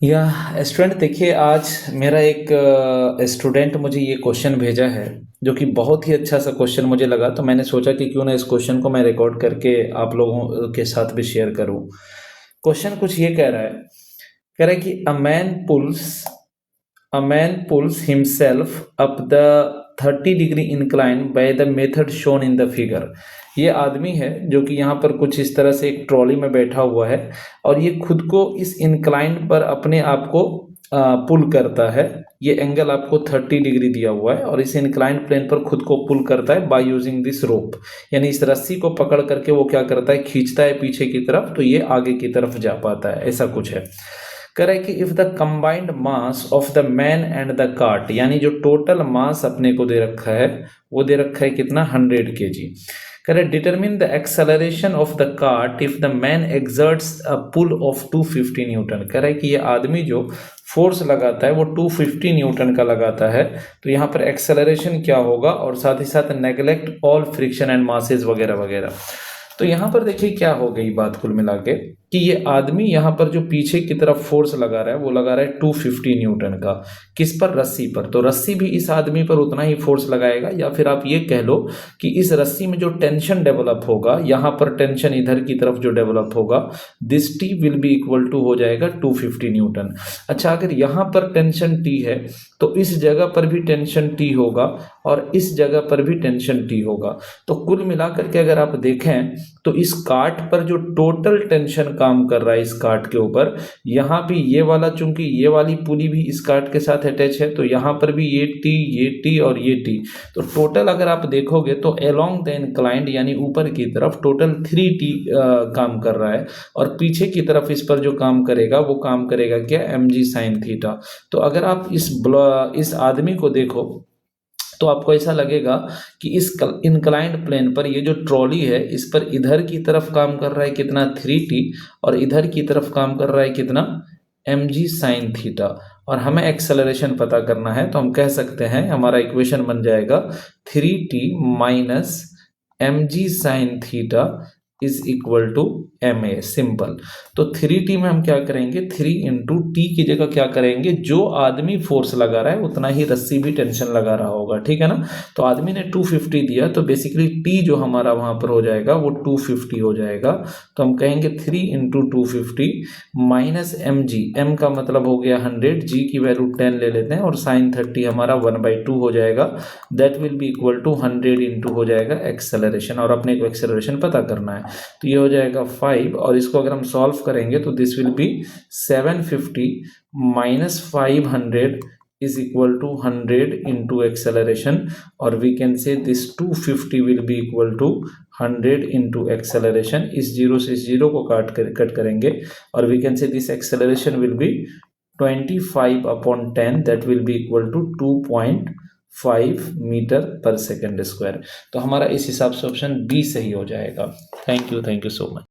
या स्टूडेंट देखिए, आज मेरा एक स्टूडेंट मुझे ये क्वेश्चन भेजा है जो कि बहुत ही अच्छा सा क्वेश्चन मुझे लगा, तो मैंने सोचा कि क्यों ना इस क्वेश्चन को मैं रिकॉर्ड करके आप लोगों के साथ भी शेयर करूं। क्वेश्चन कुछ ये कह रहा है कि a man pulls himself up the 30-degree incline by the method shown in the figure। ये आदमी है जो कि यहाँ पर कुछ इस तरह से एक ट्रॉली में बैठा हुआ है और ये खुद को इस इंक्लाइन पर अपने आप को पुल करता है। ये एंगल आपको 30 डिग्री दिया हुआ है और इस इंक्लाइन प्लेन पर खुद को पुल करता है बाय यूजिंग दिस रोप, यानी इस रस्सी को पकड़ करके वो क्या करता है, खींचता है पीछे की तरफ, तो ये आगे की तरफ जा पाता है। ऐसा कुछ है। कह रहा है कि if the combined mass of the man and the cart, यानी जो टोटल मास अपने को दे रखा है वो दे रखा है कितना, 100 kg। कह रहे determine the acceleration of the cart if the man exerts a pull of 250 newton. कह रहा है कि ये आदमी जो फोर्स लगाता है वो 250 न्यूटन का लगाता है, तो यहाँ पर एक्सेलरेशन क्या होगा, और साथ ही साथ neglect all friction and masses वगैरह वगैरह। तो यहाँ पर देखिए क्या हो गई बात कुल मिला के, कि ये आदमी यहाँ पर जो पीछे की तरफ फोर्स लगा रहा है वो लगा रहा है 250 न्यूटन का। किस पर, रस्सी पर। तो रस्सी भी इस आदमी पर उतना ही फोर्स लगाएगा, या फिर आप ये कह लो कि इस रस्सी में जो टेंशन डेवलप होगा, यहाँ पर टेंशन इधर की तरफ जो डेवलप होगा, this T will be equal to हो जाएगा 250 न्यूटन। अच्छा, अगर यहाँ पर टेंशन टी है तो इस जगह पर भी टेंशन टी होगा और इस जगह पर भी टेंशन टी होगा। तो कुल मिलाकर के अगर आप देखें तो इस काट पर जो टोटल टेंशन काम कर रहा है इस काट के ऊपर, यहाँ भी ये वाला, चूंकि ये वाली पुली भी इस काट के साथ अटैच है, तो यहाँ पर भी ये टी और ये टी, तो टोटल अगर आप देखोगे तो अलोंग द इंक्लाइंड यानी ऊपर की तरफ टोटल 3T काम कर रहा है, और पीछे की तरफ इस पर जो काम करेगा वो काम करेगा क्या, mg sin थीटा। तो अगर आप इस आदमी को देखो तो आपको ऐसा लगेगा कि इस इंक्लाइंड प्लेन पर ये जो ट्रॉली है इस पर इधर की तरफ काम कर रहा है कितना, 3T, और इधर की तरफ काम कर रहा है कितना, mg sin थीटा। और हमें एक्सेलरेशन पता करना है, तो हम कह सकते हैं हमारा इक्वेशन बन जाएगा 3T minus mg sin theta is equal to ma, simple. तो 3T में हम क्या करेंगे, 3 इंटू टी की जगह क्या करेंगे, जो आदमी फोर्स लगा रहा है उतना ही रस्सी भी टेंशन लगा रहा होगा, ठीक है ना। तो आदमी ने 250 दिया, तो बेसिकली टी जो हमारा वहां पर हो जाएगा वो 250 हो जाएगा। तो हम कहेंगे 3 इंटू 250 माइनस mg, m का मतलब हो गया 100, g की वैल्यू 10 ले लेते हैं, और साइन 30 हमारा 1/2 हो जाएगा। That will be equal to 100 into हो जाएगा एक्सेलरेशन, और अपने को एक्सेलरेशन पता करना है, तो ये हो जाएगा 5, और इसको अगर हम सॉल्व करेंगे तो this will be 750 minus 500 is equal to 100 into acceleration, और we can say this 250 will be equal to 100 into acceleration। इस जीरो से इस जीरो को कट करेंगे, और we can say this acceleration will be 25/10, that will be equal to 2.5 metre पर second square. तो हमारा इस हिसाब से ऑप्शन बी सही हो जाएगा। Thank you so much.